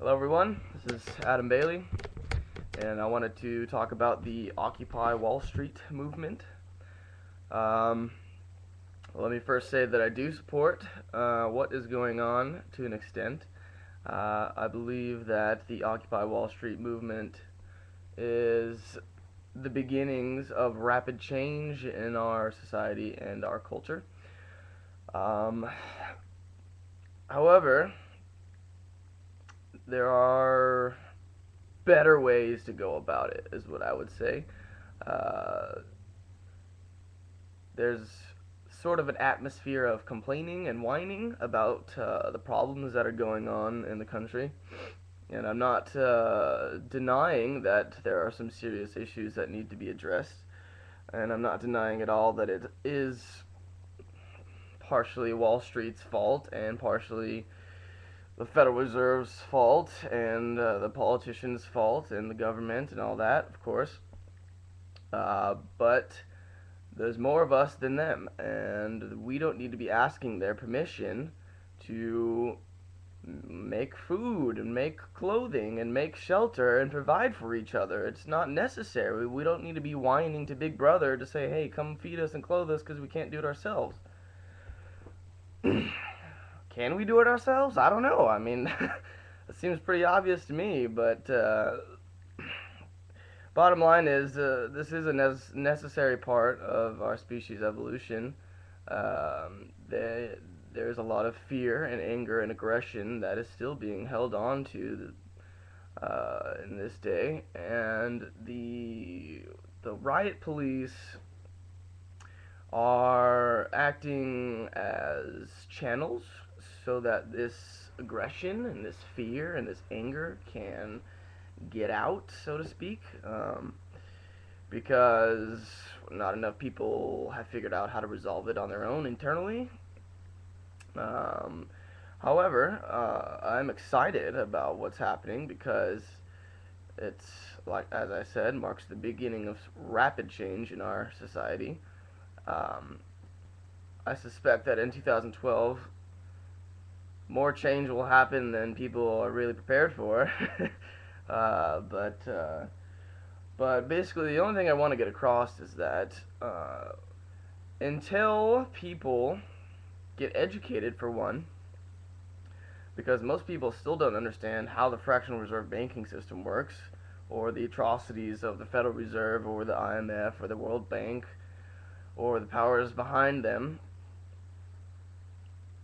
Hello everyone, this is Adam Bailey, and I wanted to talk about the Occupy Wall Street movement. Um, Let me first say that I do support what is going on to an extent. I believe that the Occupy Wall Street movement is the beginnings of rapid change in our society and our culture. Um, However, there are better ways to go about it, is what I would say. Uh, there's sort of an atmosphere of complaining and whining about the problems that are going on in the country. And I'm not denying that there are some serious issues that need to be addressed. And I'm not denying at all that it is partially Wall Street's fault and partially the Federal Reserve's fault and the politicians' fault and the government and all that, of course. But there's more of us than them, and we don't need to be asking their permission to make food and make clothing and make shelter and provide for each other. It's not necessary. We don't need to be whining to Big Brother to say, hey, come feed us and clothe us because we can't do it ourselves. Can we do it ourselves? I don't know. I mean, it seems pretty obvious to me, but bottom line is this is a necessary part of our species evolution. There's a lot of fear and anger and aggression that is still being held on to in this day, and the riot police are acting as channels so that this aggression and this fear and this anger can get out, so to speak, because not enough people have figured out how to resolve it on their own internally. However, I'm excited about what's happening because it's, like as I said, marks the beginning of rapid change in our society. I suspect that in 2012, more change will happen than people are really prepared for. But basically, the only thing I want to get across is that until people get educated, for one, because most people still don't understand how the fractional reserve banking system works, or the atrocities of the Federal Reserve, or the IMF, or the World Bank, or the powers behind them,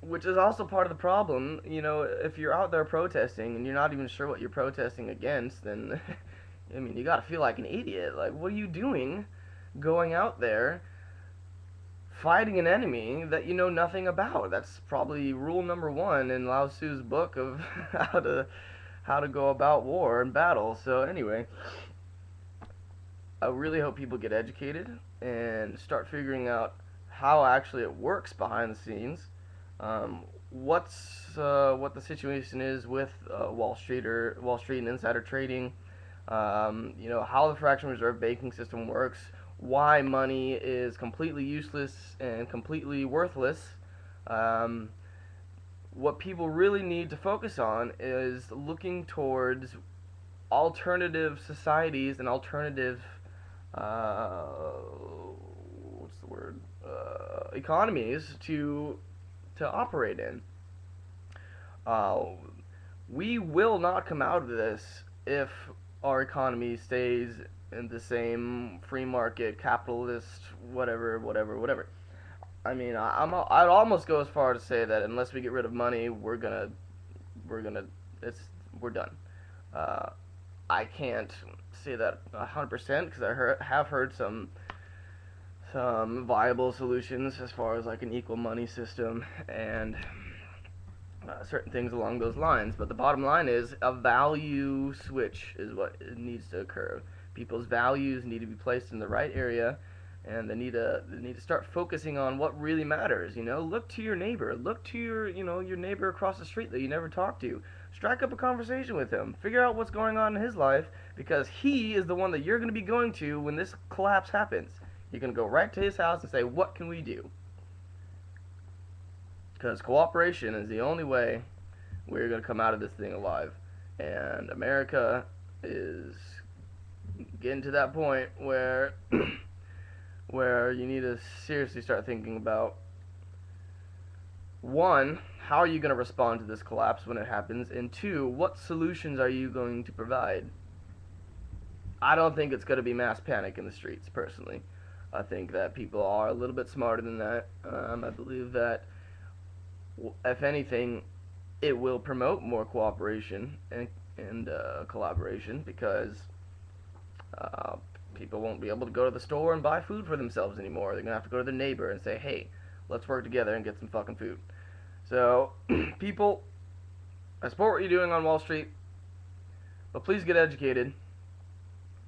which is also part of the problem. You know, if you're out there protesting and you're not even sure what you're protesting against, then I mean, you gotta feel like an idiot. Like, what are you doing going out there fighting an enemy that you know nothing about? That's probably rule number one in Lao Tzu's book of how to go about war and battle. So anyway, I really hope people get educated and start figuring out how actually it works behind the scenes. What the situation is with Wall Street and insider trading. You know, how the fractional reserve banking system works, why money is completely useless and completely worthless. What people really need to focus on is looking towards alternative societies and alternative what's the word, economies to operate in. We will not come out of this if our economy stays in the same free market, capitalist, whatever. I mean, I'd almost go as far to say that unless we get rid of money, we're done. I can't say that 100% because I have heard some viable solutions as far as like an equal money system and certain things along those lines. But the bottom line is a value switch is what needs to occur. People's values need to be placed in the right area, and they need to start focusing on what really matters. You know, look to your neighbor, look to your your neighbor across the street that you never talk to. Strike up a conversation with him. Figure out what's going on in his life, because he is the one that you're going to be going to when this collapse happens. You're going to go right to his house and say, what can we do? Because cooperation is the only way we're going to come out of this thing alive. And America is getting to that point where where you need to seriously start thinking about, one, how are you going to respond to this collapse when it happens, and two, what solutions are you going to provide? I don't think it's going to be mass panic in the streets, personally. I think that people are a little bit smarter than that. I believe that, if anything, it will promote more cooperation and collaboration, because uh, people won't be able to go to the store and buy food for themselves anymore. They're going to have to go to their neighbor and say, hey, let's work together and get some fucking food. So, people, I support what you're doing on Wall Street, but please get educated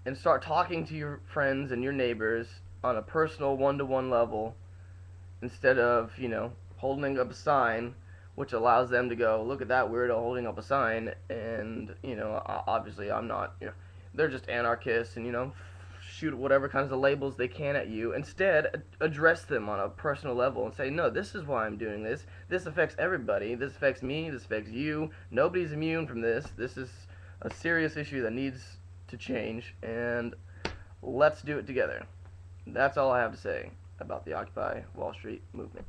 and start talking to your friends and your neighbors on a personal one-to-one level, instead of, holding up a sign which allows them to go, look at that weirdo holding up a sign, and, obviously I'm not, they're just anarchists, and, shoot whatever kinds of labels they can at you. Instead, address them on a personal level and say, no, this is why I'm doing this. This affects everybody. This affects me. This affects you. Nobody's immune from this. This is a serious issue that needs to change, and let's do it together. That's all I have to say about the Occupy Wall Street movement.